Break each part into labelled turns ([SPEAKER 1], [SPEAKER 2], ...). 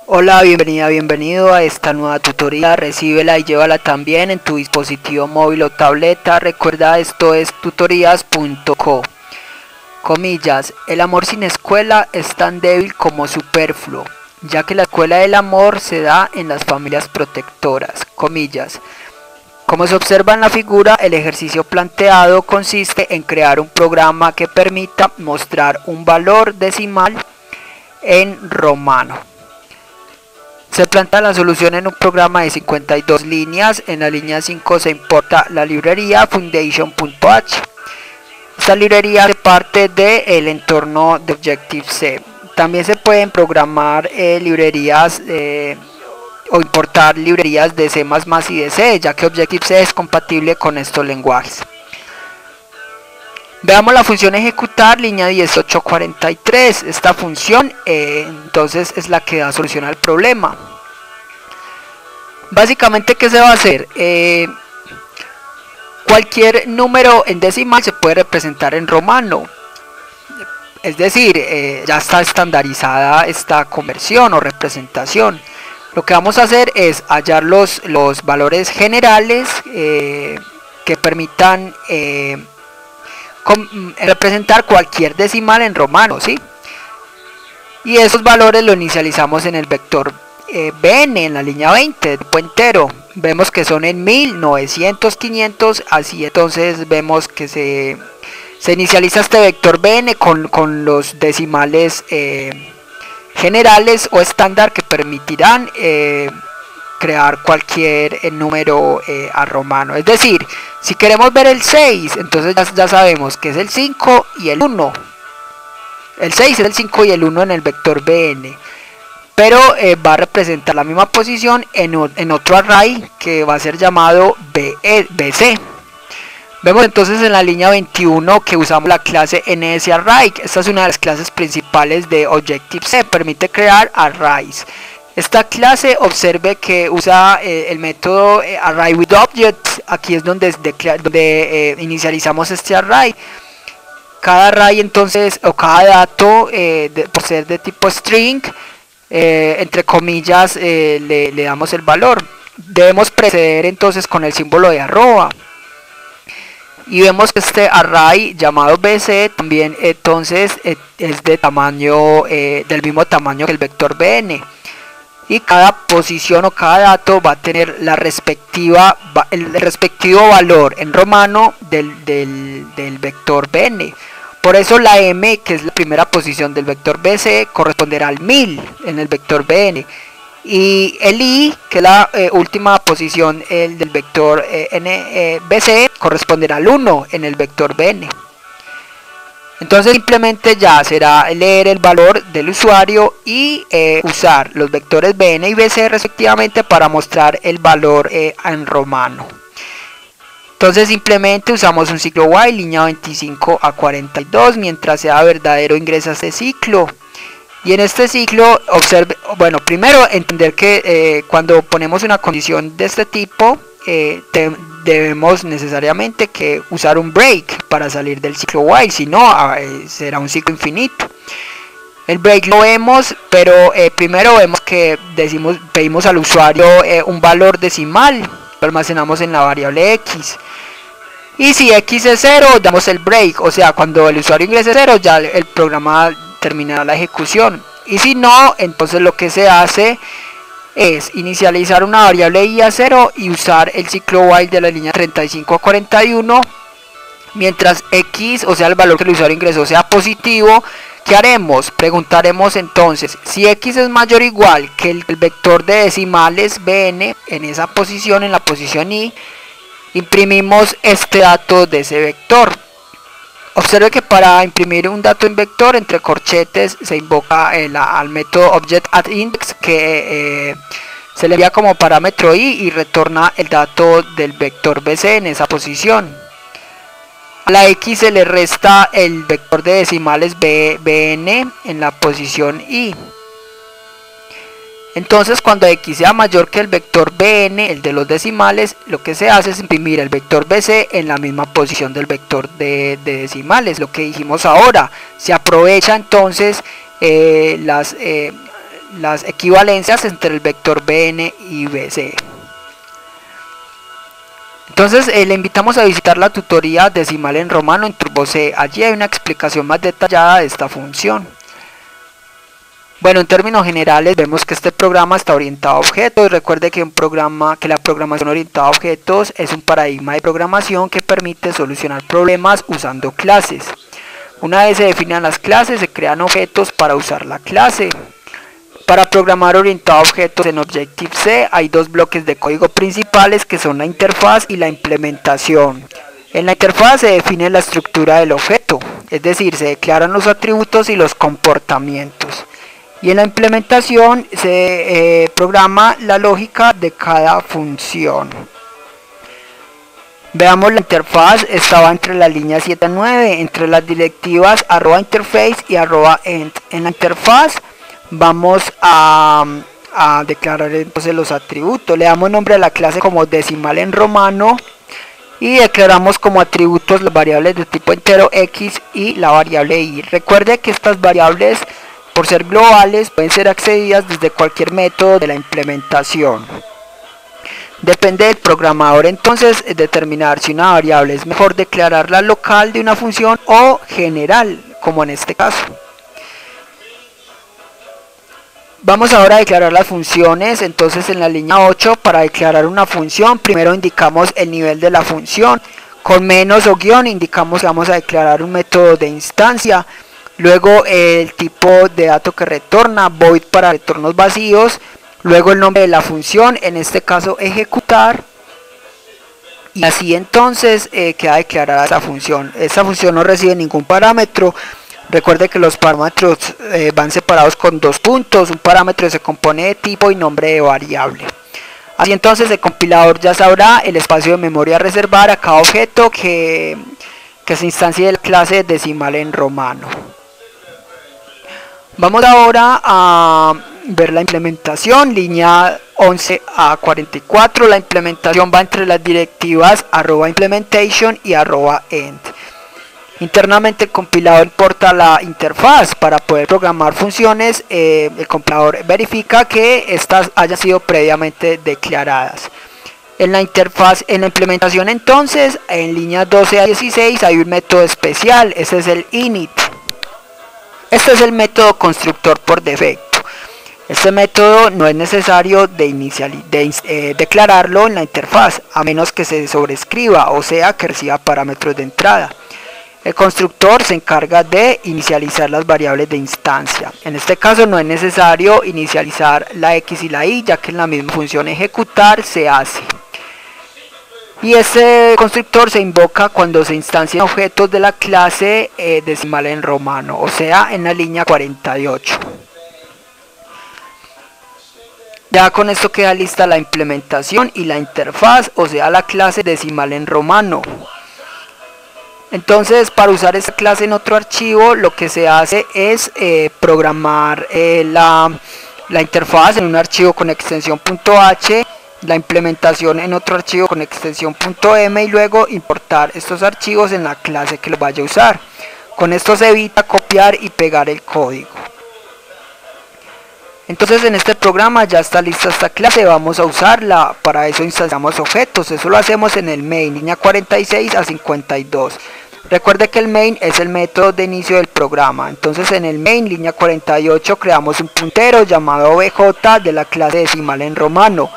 [SPEAKER 1] Hola, bienvenido a esta nueva tutoría. Recíbela y llévala también en tu dispositivo móvil o tableta. Recuerda, esto es tutorías.co. Comillas, el amor sin escuela es tan débil como superfluo, ya que la escuela del amor se da en las familias protectoras. Comillas. Como se observa en la figura, el ejercicio planteado consiste en crear un programa que permita mostrar un valor decimal en romano. Se plantea la solución en un programa de 52 líneas. En la línea 5 se importa la librería Foundation.h. Esta librería hace parte del entorno de Objective-C. También se pueden programar librerías o importar librerías de C++ y de C, ya que Objective-C es compatible con estos lenguajes. Veamos la función ejecutar, línea 1843. Esta función entonces es la que da solución al problema. Básicamente, ¿qué se va a hacer? Cualquier número en decimal se puede representar en romano. Es decir, ya está estandarizada esta conversión o representación. Lo que vamos a hacer es hallar los valores generales que permitan representar cualquier decimal en romano, ¿sí? Y esos valores los inicializamos en el vector bn en la línea 20 del tipo entero. Vemos que son en 1000, 900, 500, así entonces vemos que se inicializa este vector bn con los decimales generales o estándar que permitirán crear cualquier número a romano. Es decir, si queremos ver el 6, entonces ya sabemos que es el 5 y el 1. El 6 es el 5 y el 1 en el vector bn, pero va a representar la misma posición en otro array que va a ser llamado bc. Vemos entonces en la línea 21 que usamos la clase NSArray. Esta es una de las clases principales de Objective-C, permite crear arrays. Esta clase, observe que usa el método ArrayWithObject. Aquí es donde inicializamos este array. Cada array entonces, o cada dato, por ser de tipo string, entre comillas, le damos el valor. Debemos preceder entonces con el símbolo de arroba. Y vemos que este array llamado bc también entonces es de tamaño del mismo tamaño que el vector bn, y cada posición o cada dato va a tener el respectivo valor en romano del vector bn. Por eso la m, que es la primera posición del vector bc, corresponderá al 1000 en el vector bn, y el i, que es la última posición del vector bc, corresponderá al 1 en el vector bn. Entonces simplemente ya será leer el valor del usuario y usar los vectores bn y bc respectivamente para mostrar el valor en romano. Entonces simplemente usamos un ciclo while, línea 25 a 42, mientras sea verdadero ingresa este ciclo. Y en este ciclo, observe, bueno, primero entender que cuando ponemos una condición de este tipo, debemos necesariamente que usar un break para salir del ciclo while, si no será un ciclo infinito. El break lo vemos, pero primero vemos que pedimos al usuario un valor decimal, lo almacenamos en la variable x. Y si x es 0, damos el break, o sea, cuando el usuario ingrese 0, ya el programa terminará la ejecución. Y si no, entonces lo que se hace es inicializar una variable i a 0 y usar el ciclo while de la línea 35 a 41. Mientras x, o sea el valor que el usuario ingresó, sea positivo, ¿qué haremos? Preguntaremos entonces si x es mayor o igual que el vector de decimales bn en esa posición, en la posición i, imprimimos este dato de ese vector. Observe que para imprimir un dato en vector entre corchetes se invoca al método object_addIndex, que se le envía como parámetro i y retorna el dato del vector bc en esa posición. A la x se le resta el vector de decimales bn en la posición i. Entonces cuando x sea mayor que el vector bn, el de los decimales, lo que se hace es imprimir el vector bc en la misma posición del vector de decimales, lo que dijimos ahora. Se aprovecha entonces las equivalencias entre el vector bn y bc. Entonces le invitamos a visitar la tutoría decimal en romano en Turbo C. Allí hay una explicación más detallada de esta función. Bueno, en términos generales vemos que este programa está orientado a objetos. Recuerde que la programación orientada a objetos es un paradigma de programación que permite solucionar problemas usando clases. Una vez se definan las clases, se crean objetos para usar la clase. Para programar orientado a objetos en Objective-C hay dos bloques de código principales que son la interfaz y la implementación. En la interfaz se define la estructura del objeto, es decir, se declaran los atributos y los comportamientos. Y en la implementación se programa la lógica de cada función. Veamos la interfaz, estaba entre la línea 7 a 9, entre las directivas @interface y @end. En la interfaz vamos a declarar entonces los atributos. Le damos nombre a la clase como decimal en romano y declaramos como atributos las variables de tipo entero x y la variable y. Recuerde que estas variables, por ser globales, pueden ser accedidas desde cualquier método de la implementación. Depende del programador entonces determinar si una variable es mejor declararla local de una función o general, como en este caso. Vamos ahora a declarar las funciones. Entonces en la línea 8, para declarar una función, primero indicamos el nivel de la función. Con menos o guión indicamos que vamos a declarar un método de instancia. Luego el tipo de dato que retorna, void para retornos vacíos. Luego el nombre de la función, en este caso ejecutar. Y así entonces queda declarada esa función. Esta función no recibe ningún parámetro. Recuerde que los parámetros van separados con dos puntos. Un parámetro se compone de tipo y nombre de variable. Así entonces el compilador ya sabrá el espacio de memoria a reservar a cada objeto que se instancie de la clase decimal en romano. Vamos ahora a ver la implementación, línea 11 a 44. La implementación va entre las directivas @implementation y @end. Internamente el compilador importa la interfaz. Para poder programar funciones, el compilador verifica que estas hayan sido previamente declaradas. En la interfaz, en la implementación entonces, en línea 12 a 16 hay un método especial, ese es el init. Este es el método constructor por defecto. Este método no es necesario declararlo en la interfaz, a menos que se sobrescriba, o sea que reciba parámetros de entrada. El constructor se encarga de inicializar las variables de instancia. En este caso no es necesario inicializar la x y la y, ya que en la misma función ejecutar se hace. Y este constructor se invoca cuando se instancian objetos de la clase decimal en romano, o sea en la línea 48. Ya con esto queda lista la implementación y la interfaz, o sea la clase decimal en romano. Entonces, para usar esta clase en otro archivo, lo que se hace es programar la interfaz en un archivo con extensión .h, la implementación en otro archivo con extensión .m y luego importar estos archivos en la clase que los vaya a usar. Con esto se evita copiar y pegar el código. Entonces en este programa ya está lista esta clase, vamos a usarla. Para eso instanciamos objetos, eso lo hacemos en el main, línea 46 a 52. Recuerde que el main es el método de inicio del programa. Entonces en el main, línea 48, creamos un puntero llamado obj de la clase decimal en romano.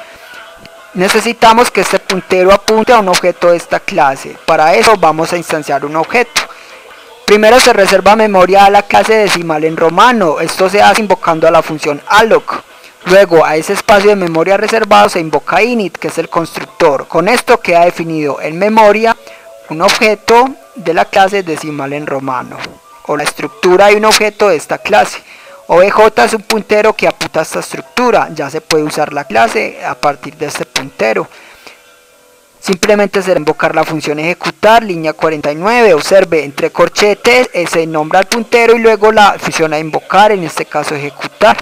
[SPEAKER 1] Necesitamos que este puntero apunte a un objeto de esta clase. Para eso vamos a instanciar un objeto. Primero se reserva memoria a la clase decimal en romano. Esto se hace invocando a la función alloc. Luego a ese espacio de memoria reservado se invoca init, que es el constructor. Con esto queda definido en memoria un objeto de la clase decimal en romano, o la estructura de un objeto de esta clase. obj es un puntero que apunta a esta estructura. Ya se puede usar la clase a partir de este puntero. Simplemente será invocar la función ejecutar, línea 49, observe, entre corchetes se nombra el puntero y luego la función a invocar, en este caso ejecutar.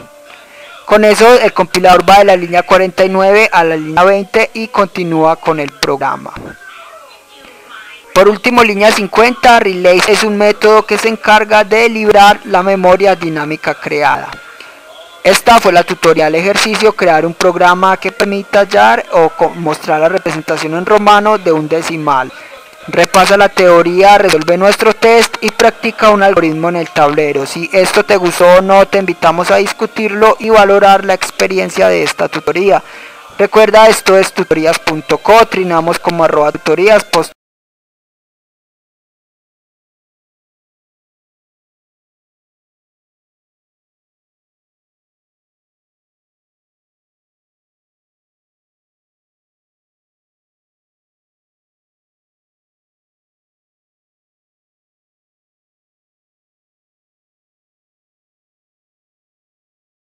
[SPEAKER 1] Con eso el compilador va de la línea 49 a la línea 20 y continúa con el programa. Por último, línea 50, Relays es un método que se encarga de liberar la memoria dinámica creada. Esta fue la tutorial ejercicio, crear un programa que permita hallar o mostrar la representación en romano de un decimal. Repasa la teoría, resuelve nuestro test y practica un algoritmo en el tablero. Si esto te gustó o no, te invitamos a discutirlo y valorar la experiencia de esta tutoría. Recuerda, esto es tutorías.co, trinamos como @tutorías,